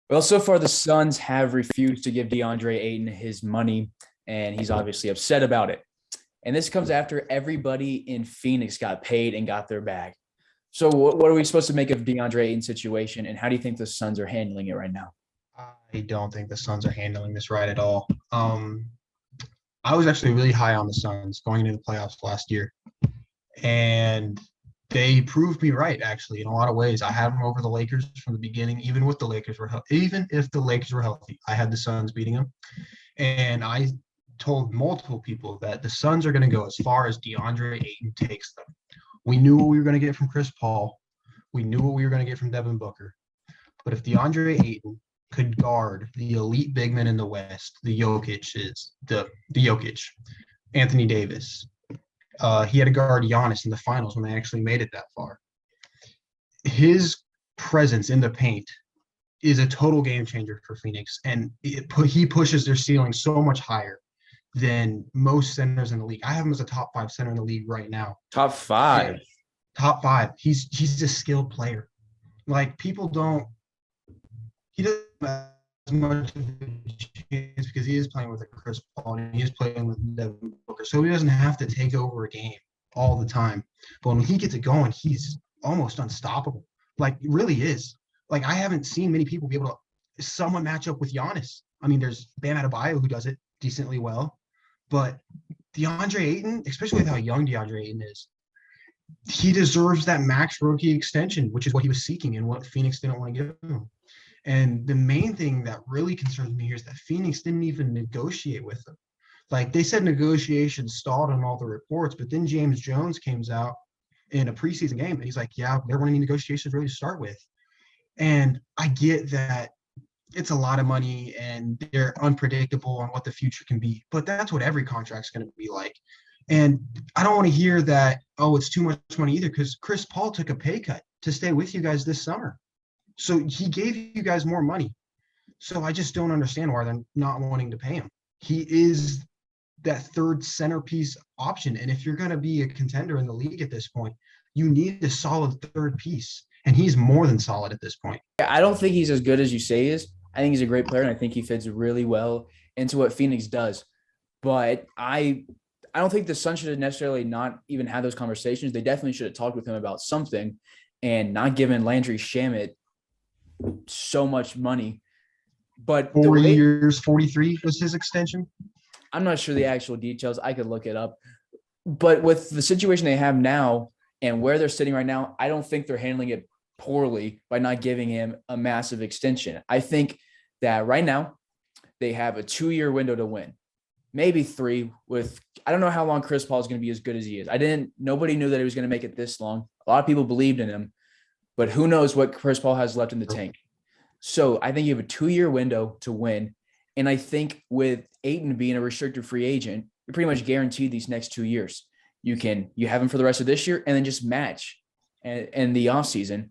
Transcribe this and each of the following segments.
Well, so far the Suns have refused to give DeAndre Ayton his money, and he's obviously upset about it. And this comes after everybody in Phoenix got paid and got their bag. So, what are we supposed to make of DeAndre Ayton's situation, and how do you think the Suns are handling it right now? I don't think the Suns are handling this right at all. I was actually really high on the Suns going into the playoffs last year, and they proved me right actually in a lot of ways. I had them over the Lakers from the beginning, even if the Lakers were healthy. I had the Suns beating them, and I told multiple people that the Suns are going to go as far as DeAndre Ayton takes them. We knew what we were going to get from Chris Paul. We knew what we were going to get from Devin Booker. But if DeAndre Ayton could guard the elite big men in the West, the Jokic, Anthony Davis. He had to guard Giannis in the finals when they actually made it that far. His presence in the paint is a total game changer for Phoenix, and he pushes their ceiling so much higher than most centers in the league. I have him as a top 5 center in the league right now. Top And five. top 5. He's a skilled player. Like people don't he doesn't have as much of a chance because he is playing with a Chris Paul and he is playing with Devin Booker, so he doesn't have to take over a game all the time. But when he gets it going, he's almost unstoppable. Like really is. Like I haven't seen many people be able to somewhat match up with Giannis. I mean, there's Bam Adebayo who does it decently well, but DeAndre Ayton, especially with how young DeAndre Ayton is, he deserves that max rookie extension, which is what he was seeking and what Phoenix didn't want to give him. And the main thing that really concerns me here is that Phoenix didn't even negotiate with them. Like they said, negotiations stalled on all the reports, but then James Jones comes out in a preseason game and he's like, "Yeah, there weren't any negotiations really to start with." And I get that it's a lot of money and they're unpredictable on what the future can be, but that's what every contract's going to be like. And I don't want to hear that, oh, it's too much money either, because Chris Paul took a pay cut to stay with you guys this summer. So he gave you guys more money. So I just don't understand why they're not wanting to pay him. He is that third centerpiece option. And if you're going to be a contender in the league at this point, you need a solid third piece. And he's more than solid at this point. I don't think he's as good as you say he is. I think he's a great player, and I think he fits really well into what Phoenix does. But I don't think the Suns should have necessarily not even had those conversations. They definitely should have talked with him about something and not given Landry Shamet so much money. But the 40 way years, 43 was his extension. I'm not sure the actual details, I could look it up. But with the situation they have now and where they're sitting right now, I don't think they're handling it poorly by not giving him a massive extension. I think that right now they have a 2-year window to win, maybe 3. With I don't know how long Chris Paul is going to be as good as he is. Nobody knew that he was going to make it this long. A lot of people believed in him, but who knows what Chris Paul has left in the tank. So I think you have a 2-year window to win. And I think with Ayton being a restricted free agent, you're pretty much guaranteed these next 2 years. You have him for the rest of this year and then just match in the offseason.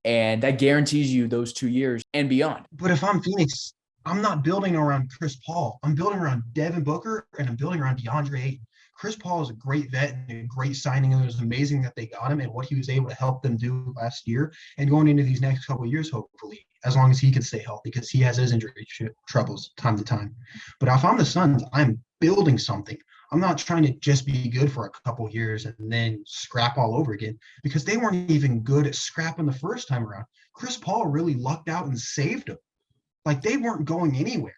And that guarantees you those 2 years and beyond. But if I'm Phoenix, I'm not building around Chris Paul. I'm building around Devin Booker and I'm building around DeAndre Ayton. Chris Paul is a great vet and a great signing, and it was amazing that they got him and what he was able to help them do last year and going into these next couple of years, hopefully, as long as he can stay healthy, because he has his injury troubles time to time. But if I'm the Suns, I'm building something. I'm not trying to just be good for a couple of years and then scrap all over again, because they weren't even good at scrapping the first time around. Chris Paul really lucked out and saved them. Like they weren't going anywhere.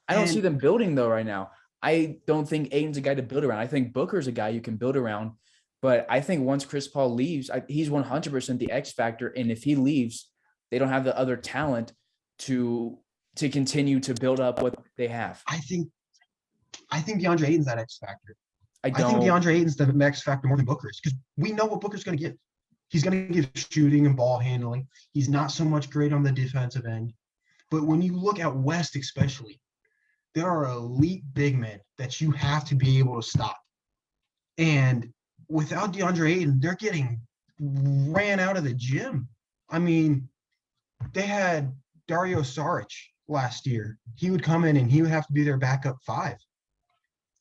I don't see And them building though right now. I don't think Aiden's a guy to build around. I think Booker's a guy you can build around. But I think once Chris Paul leaves, he's 100% the X factor. And if he leaves, they don't have the other talent to continue to build up what they have. I think DeAndre Ayton's that X factor. I I think don't. DeAndre Ayton's the X factor more than Booker is, because we know what Booker's going to give. He's going to give shooting and ball handling. He's not so much great on the defensive end. But when you look at West, especially, there are elite big men that you have to be able to stop. And without DeAndre Ayton, they're getting ran out of the gym. I mean, they had Dario Saric last year. He would come in and he would have to be their backup 5.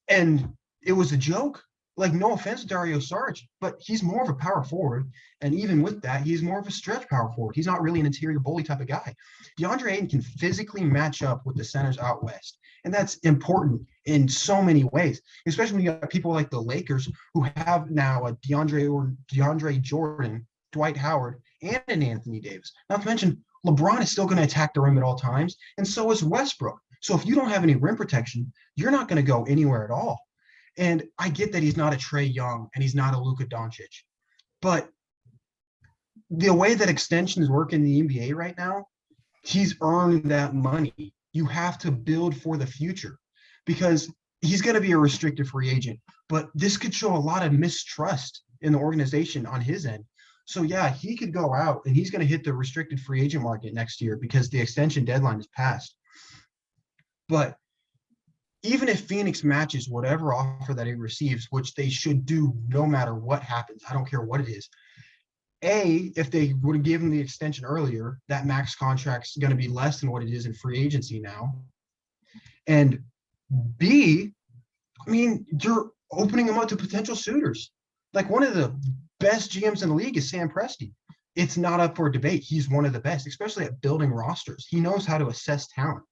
And it was a joke. like, no offense to Dario Saric, but he's more of a power forward. And even with that, he's more of a stretch power forward. He's not really an interior bully type of guy. DeAndre Ayton can physically match up with the centers out west. And that's important in so many ways, especially when you got people like the Lakers who have now a DeAndre Jordan, Dwight Howard, and an Anthony Davis. Not to mention, LeBron is still going to attack the rim at all times, and so is Westbrook. So if you don't have any rim protection, you're not going to go anywhere at all. And I get that he's not a Trae Young and he's not a Luka Doncic, but the way that extensions work in the NBA right now, he's earned that money. You have to build for the future because he's going to be a restricted free agent, but this could show a lot of mistrust in the organization on his end. So yeah, he could go out and he's going to hit the restricted free agent market next year because the extension deadline is passed. But even if Phoenix matches whatever offer that he receives, which they should do no matter what happens, I don't care what it is. If they would have given the extension earlier, that max contract's going to be less than what it is in free agency now. And B, I mean, you're opening them up to potential suitors. Like one of the best GMs in the league is Sam Presti. It's not up for debate. He's one of the best, especially at building rosters. He knows how to assess talent.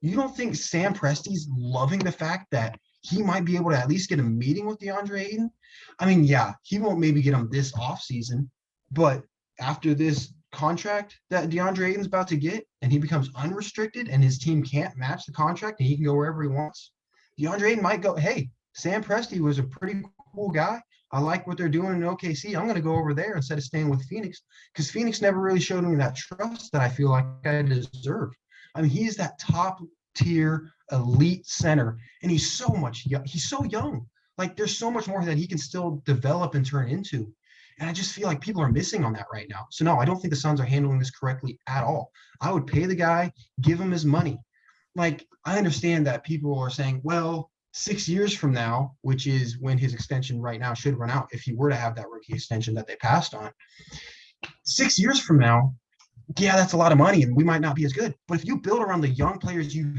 You don't think Sam Presti's loving the fact that he might be able to at least get a meeting with DeAndre Ayton? I mean, yeah, he won't maybe get him this offseason, but after this contract that DeAndre Ayton's about to get and he becomes unrestricted and his team can't match the contract and he can go wherever he wants, DeAndre Ayton might go, hey, Sam Presti was a pretty cool guy. I like what they're doing in OKC. I'm going to go over there instead of staying with Phoenix because Phoenix never really showed me that trust that I feel like I deserve. I mean, he's that top tier elite center, and he's so young. Like there's so much more that he can still develop and turn into. And I just feel like people are missing on that right now. So no, I don't think the Suns are handling this correctly at all. I would pay the guy, give him his money. Like I understand that people are saying, well, 6 years from now, which is when his extension right now should run out, if he were to have that rookie extension that they passed on, 6 years from now, yeah, that's a lot of money and we might not be as good. But if you build around the young players you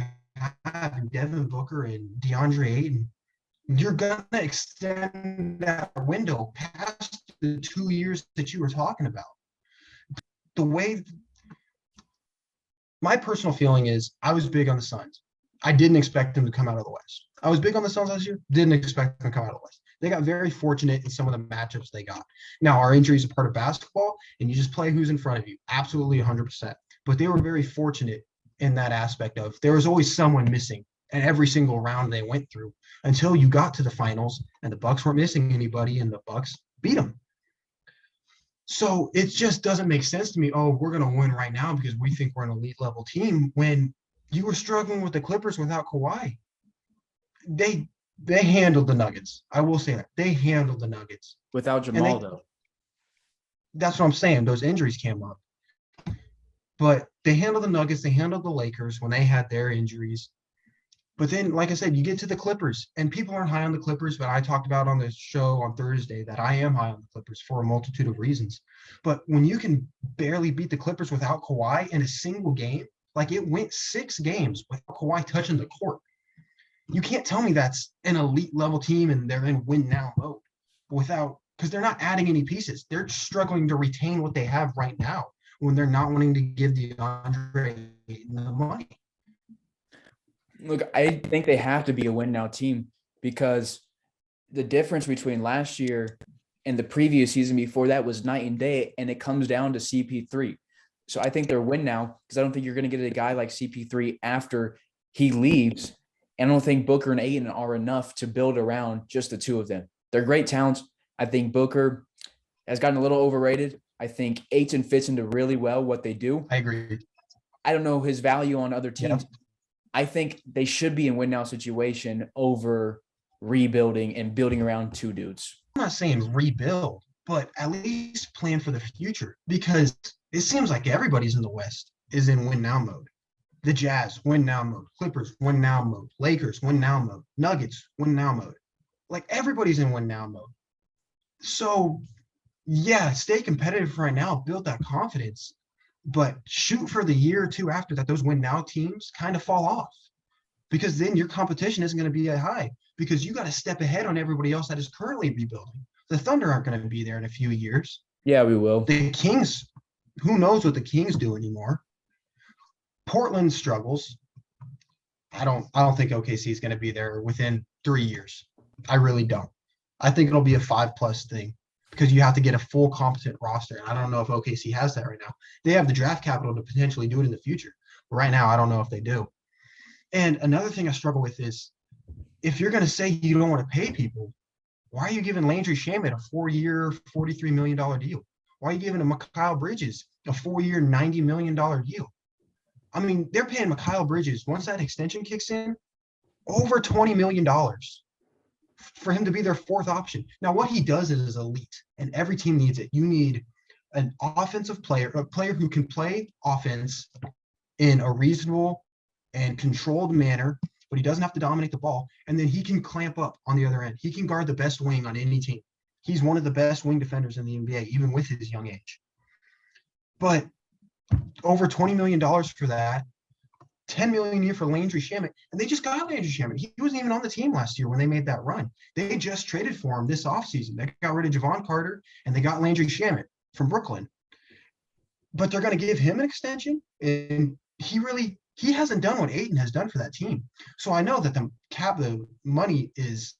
have in Devin Booker and DeAndre Ayton, you're going to extend that window past the 2 years that you were talking about. The way my personal feeling is I was big on the Suns. I didn't expect them to come out of the West. I was big on the Suns last year. Didn't expect them to come out of the West. They got very fortunate in some of the matchups they got. Now, our injuries are part of basketball, and you just play who's in front of you. Absolutely 100%. But they were very fortunate in that aspect of there was always someone missing in every single round they went through until you got to the finals, and the Bucks weren't missing anybody, and the Bucks beat them. So it just doesn't make sense to me, oh, we're going to win right now because we think we're an elite level team when you were struggling with the Clippers without Kawhi. They handled the Nuggets. I will say that. They handled the Nuggets. Without Jamal, though. That's what I'm saying. Those injuries came up. But they handled the Nuggets. They handled the Lakers when they had their injuries. But then, like I said, you get to the Clippers, and people aren't high on the Clippers, but I talked about on the show on Thursday that I am high on the Clippers for a multitude of reasons. But when you can barely beat the Clippers without Kawhi in a single game, like it went 6 games without Kawhi touching the court, you can't tell me that's an elite level team and they're in win now mode because they're not adding any pieces. They're struggling to retain what they have right now when they're not wanting to give DeAndre the money. Look, I think they have to be a win now team because the difference between last year and the previous season before that was night and day, and it comes down to CP3. So I think they're win now because I don't think you're going to get a guy like CP3 after he leaves. And I don't think Booker and Ayton are enough to build around just the two of them. They're great talents. I think Booker has gotten a little overrated. I think Ayton fits into really well what they do. I agree. I don't know his value on other teams. Yeah. I think they should be in win now situation over rebuilding and building around two dudes. I'm not saying rebuild, but at least plan for the future because it seems like everybody's in the West is in win now mode. The Jazz, win now mode. Clippers, win now mode. Lakers, win now mode. Nuggets, win now mode. Like everybody's in win now mode. So, yeah, stay competitive right now. Build that confidence. But shoot for the year or two after that, those win now teams kind of fall off because then your competition isn't going to be that high. because you got to step ahead on everybody else that is currently rebuilding. The Thunder aren't going to be there in a few years. Yeah, we will. The Kings, who knows what the Kings do anymore? Portland struggles. I don't think OKC is going to be there within 3 years. I really don't. I think it'll be a 5+ thing because you have to get a full competent roster. And I don't know if OKC has that right now. They have the draft capital to potentially do it in the future. But right now, I don't know if they do. And another thing I struggle with is if you're going to say you don't want to pay people, why are you giving Landry Shamet a 4-year, $43 million deal? Why are you giving Mikal Bridges a 4-year, $90 million deal? I mean, they're paying Mikal Bridges, once that extension kicks in, over $20 million for him to be their fourth option. Now, what he does is elite, and every team needs it. You need an offensive player, a player who can play offense in a reasonable and controlled manner, but he doesn't have to dominate the ball. And then he can clamp up on the other end. He can guard the best wing on any team. He's one of the best wing defenders in the NBA, even with his young age. But over $20 million for that, $10 million a year for Landry Shamet, and they just got Landry Shamet. He wasn't even on the team last year when they made that run. They just traded for him this offseason. They got rid of Javon Carter, and they got Landry Shamet from Brooklyn. But they're going to give him an extension, and he hasn't done what Ayton has done for that team. So I know that the money is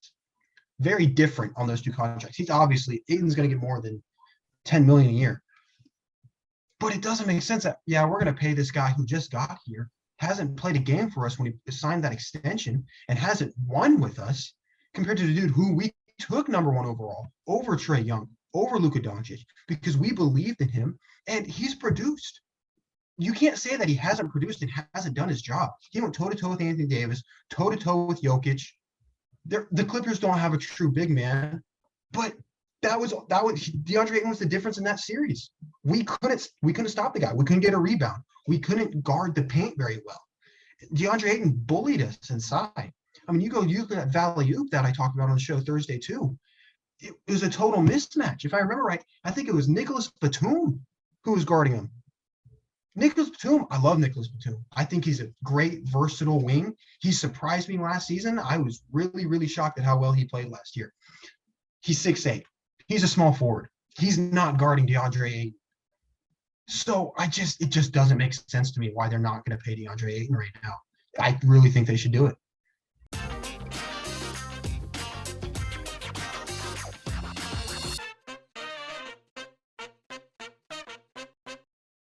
very different on those two contracts. Ayton's going to get more than $10 million a year. But it doesn't make sense that, we're going to pay this guy who just got here, hasn't played a game for us when he signed that extension, and hasn't won with us, compared to the dude who we took number 1 overall over Trae Young, over Luka Doncic, because we believed in him, and he's produced. You can't say that he hasn't produced and hasn't done his job. He went toe-to-toe with Anthony Davis, toe-to-toe with Jokic. The Clippers don't have a true big man, but that was DeAndre Ayton was the difference in that series. We couldn't stop the guy. We couldn't get a rebound. We couldn't guard the paint very well. DeAndre Ayton bullied us inside. I mean, you look at that Valley Oop that I talked about on the show Thursday too. It was a total mismatch. If I remember right, I think it was Nicholas Batum who was guarding him. Nicholas Batum, I love Nicholas Batum. I think he's a great, versatile wing. He surprised me last season. I was really, really shocked at how well he played last year. He's 6'8". He's a small forward. He's not guarding DeAndre Ayton. So it just doesn't make sense to me why they're not going to pay DeAndre Ayton right now. I really think they should do it.